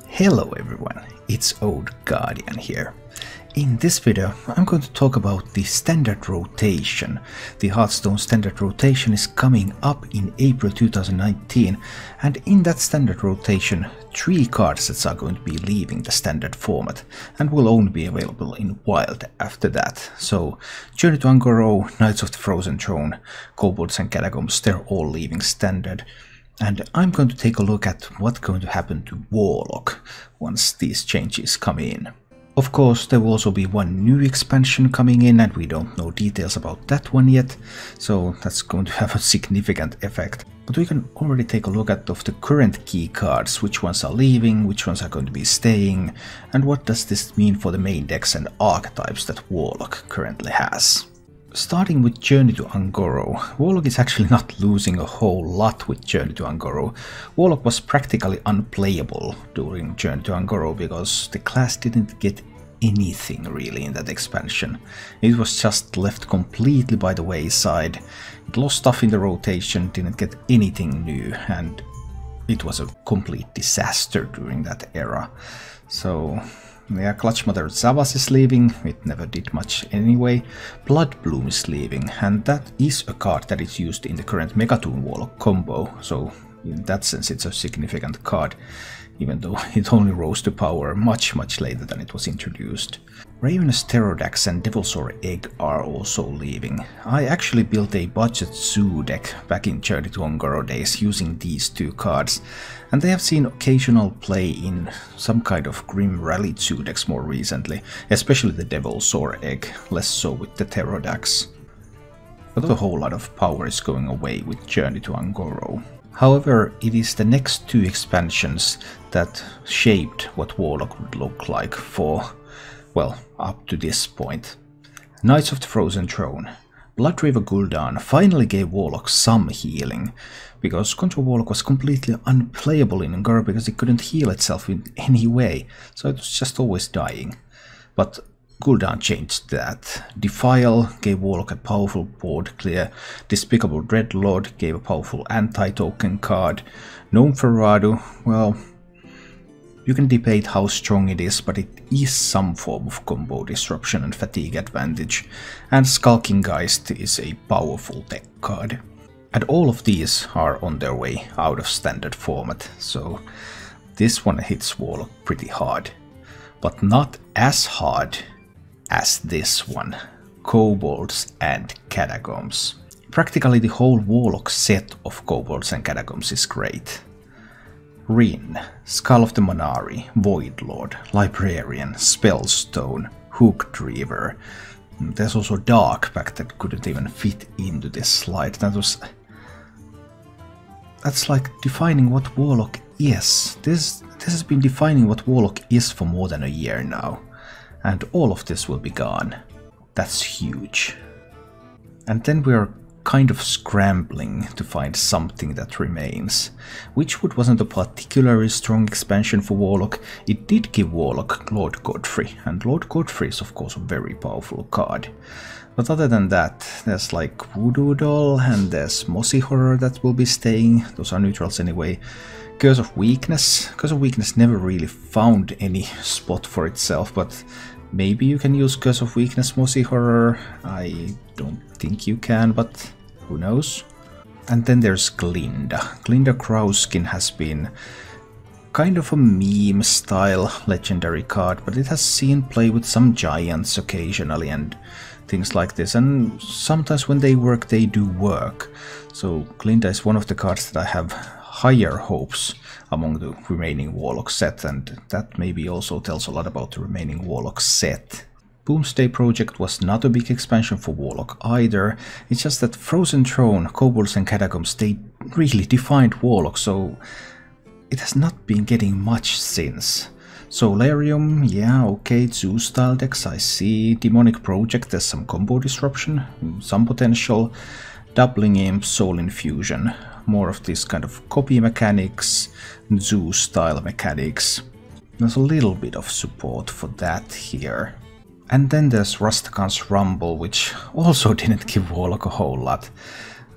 Hello everyone, it's Old Guardian here. In this video I'm going to talk about the standard rotation. The Hearthstone Standard rotation is coming up in April 2019, and in that standard rotation 3 card sets are going to be leaving the standard format and will only be available in Wild after that. So Journey to Un'Goro, Knights of the Frozen Throne, Kobolds and Catacombs, they're all leaving standard. And I'm going to take a look at what's going to happen to Warlock once these changes come in. Of course, there will also be one new expansion coming in, and we don't know details about that one yet, so that's going to have a significant effect. But we can already take a look at the current key cards, which ones are leaving, which ones are going to be staying, and what does this mean for the main decks and archetypes that Warlock currently has. Starting with Journey to Un'Goro, Warlock is actually not losing a whole lot with Journey to Un'Goro. Warlock was practically unplayable during Journey to Un'Goro because the class didn't get anything really in that expansion. It was just left completely by the wayside. It lost stuff in the rotation, didn't get anything new, and it was a complete disaster during that era. So yeah, Clutchmother Zavas is leaving, it never did much anyway. Bloodbloom is leaving, and that is a card that is used in the current Mecha'thun Warlock combo, so in that sense it's a significant card, even though it only rose to power much later than it was introduced. Ravenous Pterodax and Devilsaur Egg are also leaving. I actually built a budget zoo deck back in Journey to Un'Goro days using these 2 cards, and they have seen occasional play in some kind of Grim Rally zoo decks more recently, especially the Devilsaur Egg, less so with the Pterodax. But a whole lot of power is going away with Journey to Un'Goro. However, it is the next 2 expansions that shaped what Warlock would look like for, well, up to this point. Knights of the Frozen Throne. Bloodriver Gul'dan finally gave Warlock some healing, because Control Warlock was completely unplayable in Un'Goro because it couldn't heal itself in any way, so it was just always dying. But Gul'dan changed that. Defile gave Warlock a powerful board clear, Despicable Dreadlord gave a powerful anti-token card, Gnome Ferrado, well, you can debate how strong it is, but it is some form of combo disruption and fatigue advantage, and Skulking Geist is a powerful deck card. And all of these are on their way out of standard format, so this one hits Warlock pretty hard. But not as hard as this one, Kobolds and Catacombs. Practically the whole Warlock set of Kobolds and Catacombs is great. Rin, Skull of the Man'ari, Voidlord, Librarian, Spellstone, Hooked Reaver. There's also Darkpact that couldn't even fit into this slide. That's like defining what Warlock is. This has been defining what Warlock is for more than a year now. And all of this will be gone. That's huge. And then we're kind of scrambling to find something that remains. Witchwood wasn't a particularly strong expansion for Warlock. It did give Warlock Lord Godfrey, and Lord Godfrey is of course a very powerful card. But other than that, there's like Voodoo Doll, and there's Mossy Horror that will be staying. Those are neutrals anyway. Curse of Weakness. Curse of Weakness never really found any spot for itself, but maybe you can use Curse of Weakness Mossy Horror. I don't think you can, but who knows? And then there's Glinda. Glinda Crowskin has been kind of a meme style legendary card, but it has seen play with some giants occasionally and things like this, and sometimes when they work, they do work. So Glinda is one of the cards that I have higher hopes among the remaining Warlock set, and that maybe also tells a lot about the remaining Warlock set. Boomsday Project was not a big expansion for Warlock either. It's just that Frozen Throne, Kobolds and Catacombs, they really defined Warlock, so it has not been getting much since. Solarium, yeah, okay, zoo style decks, I see. Demonic Project, there's some combo disruption, some potential. Doubling Imp, Soul Infusion, more of this kind of copy mechanics, zoo style mechanics. There's a little bit of support for that here. And then there's Rastakhan's Rumble, which also didn't give Warlock a whole lot.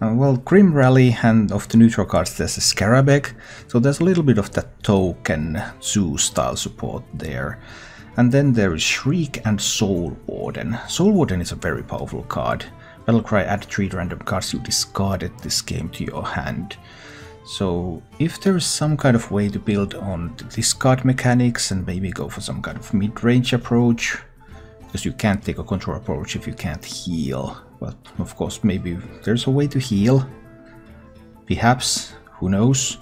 Well, Grim Rally, and of the neutral cards there's a Scarabeg, so there's a little bit of that token zoo style support there. And then there is Shriek and Soul Warden. Soul Warden is a very powerful card. Battlecry, add 3 random cards you discarded this game to your hand. So if there is some kind of way to build on the discard mechanics and maybe go for some kind of mid-range approach, because you can't take a control approach if you can't heal. But of course maybe there's a way to heal. Perhaps, who knows?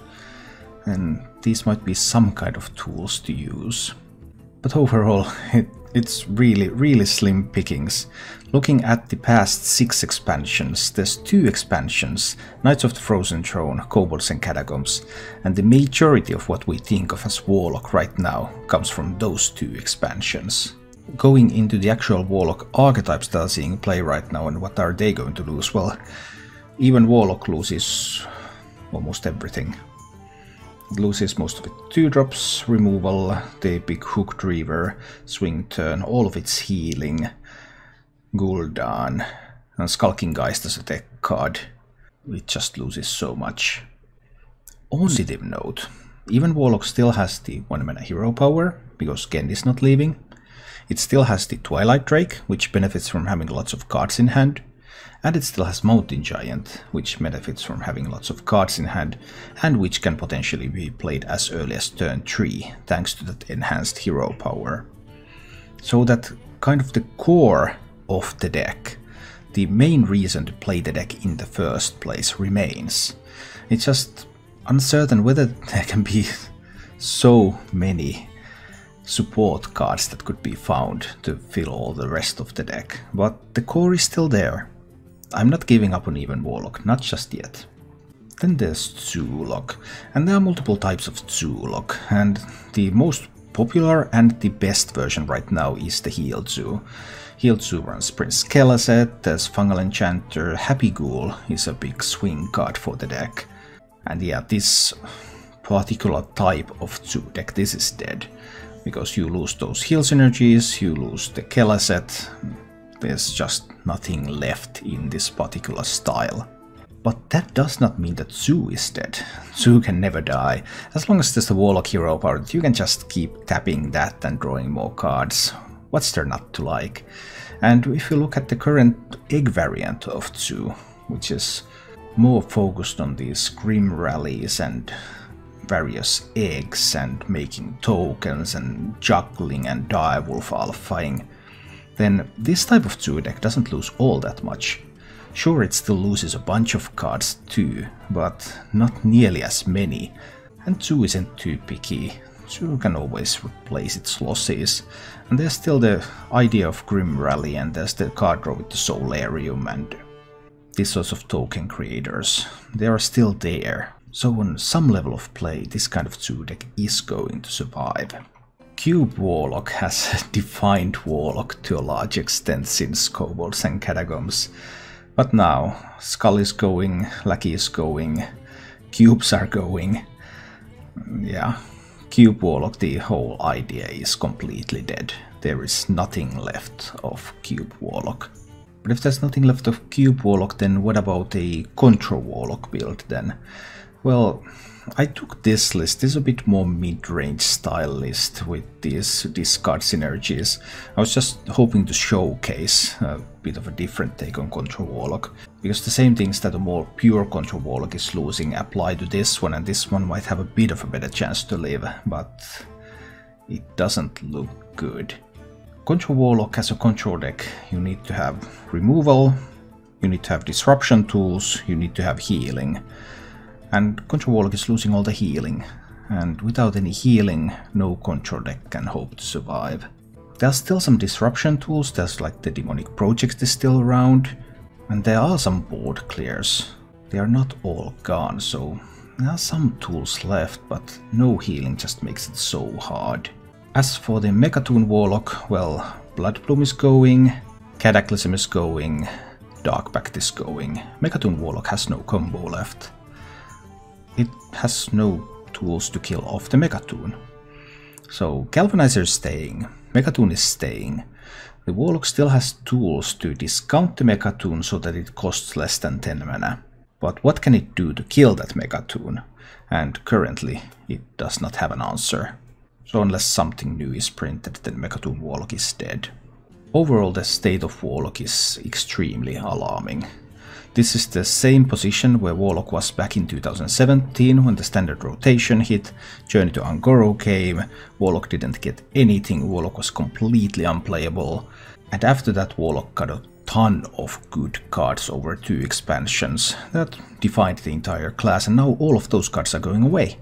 And these might be some kind of tools to use. But overall, it's really slim pickings. Looking at the past 6 expansions, there's 2 expansions, Knights of the Frozen Throne, Kobolds and Catacombs, and the majority of what we think of as Warlock right now comes from those 2 expansions. Going into the actual Warlock archetypes that are seeing play right now and what are they going to lose, well, even Warlock loses almost everything. It loses most of its 2-drops, removal, the big Hooked Reaver, Swing Turn, all of its healing, Gul'dan, and Skulking Geist as a deck card. It just loses so much. On a positive note, even Warlock still has the 1-mana hero power, because Genn is not leaving. It still has the Twilight Drake, which benefits from having lots of cards in hand. And it still has Mountain Giant, which benefits from having lots of cards in hand, and which can potentially be played as early as turn 3, thanks to that enhanced hero power. So that kind of the core of the deck, the main reason to play the deck in the first place, remains. It's just uncertain whether there can be so many support cards that could be found to fill all the rest of the deck, but the core is still there. I'm not giving up on even Warlock, not just yet. Then there's Zoolock, and there are multiple types of Zoolock, and the most popular and the best version right now is the Healed Zoo. Healed Zoo runs Prince Kelazet, there's Fungal Enchanter, Happy Ghoul is a big swing card for the deck. And yeah, this particular type of Zoo deck, this is dead, because you lose those heal synergies, you lose the Kelazet. There's just nothing left in this particular style. But that does not mean that Zoo is dead. Zoo can never die. As long as there's the Warlock hero power, you can just keep tapping that and drawing more cards. What's there not to like? And if you look at the current egg variant of Zoo, which is more focused on these Grim Rallies and various eggs and making tokens and juggling and direwolf alphaing, then this type of Zoo deck doesn't lose all that much. Sure, it still loses a bunch of cards too, but not nearly as many. And Zoo isn't too picky. Zoo can always replace its losses. And there's still the idea of Grim Rally, and there's the card draw with the Solarium and these sorts of token creators. They are still there. So on some level of play, this kind of Zoo deck is going to survive. Cube Warlock has defined Warlock to a large extent since Kobolds and Catacombs. But now, Skull is going, Lackey is going, Cubes are going. Yeah, Cube Warlock, the whole idea is completely dead. There is nothing left of Cube Warlock. But if there's nothing left of Cube Warlock, then what about a Control Warlock build then? Well, I took this list. This is a bit more mid-range style list with these discard synergies. I was just hoping to showcase a bit of a different take on Control Warlock, because the same things that a more pure Control Warlock is losing apply to this one, and this one might have a bit of a better chance to live, but it doesn't look good. Control Warlock as a control deck, you need to have removal, you need to have disruption tools, you need to have healing. And Control Warlock is losing all the healing, and without any healing, no control deck can hope to survive. There's still some disruption tools, there's like the Demonic Project is still around, and there are some board clears. They are not all gone, so there are some tools left, but no healing just makes it so hard. As for the Mecha'thun Warlock, well, Bloodbloom is going, Cataclysm is going, Dark Pact is going. Mecha'thun Warlock has no combo left. It has no tools to kill off the Mecha'thun. So Galvanizer is staying, Mecha'thun is staying. The Warlock still has tools to discount the Mecha'thun so that it costs less than 10 mana. But what can it do to kill that Mecha'thun? And currently it does not have an answer. So unless something new is printed, then Mecha'thun Warlock is dead. Overall, the state of Warlock is extremely alarming. This is the same position where Warlock was back in 2017 when the standard rotation hit, Journey to Un'Goro came, Warlock didn't get anything, Warlock was completely unplayable, and after that Warlock got a ton of good cards over 2 expansions that defined the entire class, and now all of those cards are going away.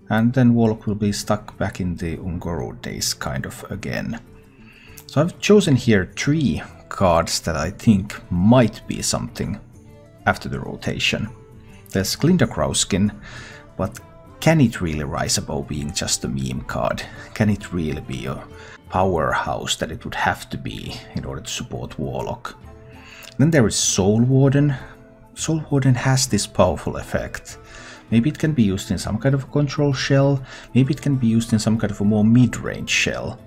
And then Warlock will be stuck back in the Un'Goro days kind of again. So I've chosen here 3 cards that I think might be something after the rotation. There's Glinda Krauskin, but can it really rise above being just a meme card? Can it really be a powerhouse that it would have to be in order to support Warlock? Then there is Soul Warden. Soul Warden has this powerful effect. Maybe it can be used in some kind of a control shell, maybe it can be used in some kind of a more mid-range shell.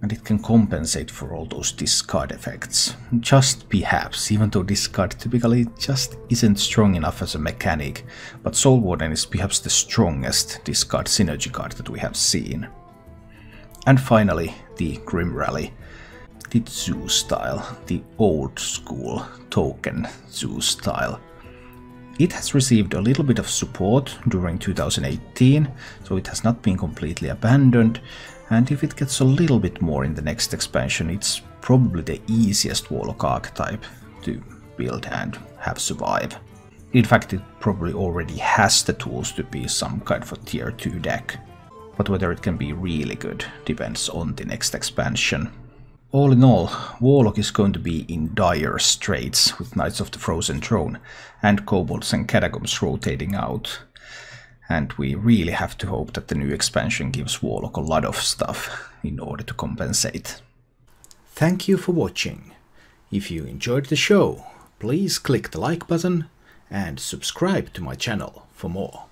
And it can compensate for all those discard effects. Just perhaps, even though discard typically just isn't strong enough as a mechanic, but Soul Warden is perhaps the strongest discard synergy card that we have seen. And finally, the Grim Rally. The Zoo style, the old school token Zoo style. It has received a little bit of support during 2018, so it has not been completely abandoned. And if it gets a little bit more in the next expansion, it's probably the easiest Warlock archetype to build and have survive. In fact, it probably already has the tools to be some kind of a tier 2 deck. But whether it can be really good depends on the next expansion. All in all, Warlock is going to be in dire straits with Knights of the Frozen Throne and Kobolds and Catacombs rotating out. And we really have to hope that the new expansion gives Warlock a lot of stuff in order to compensate. Thank you for watching. If you enjoyed the show, please click the like button and subscribe to my channel for more.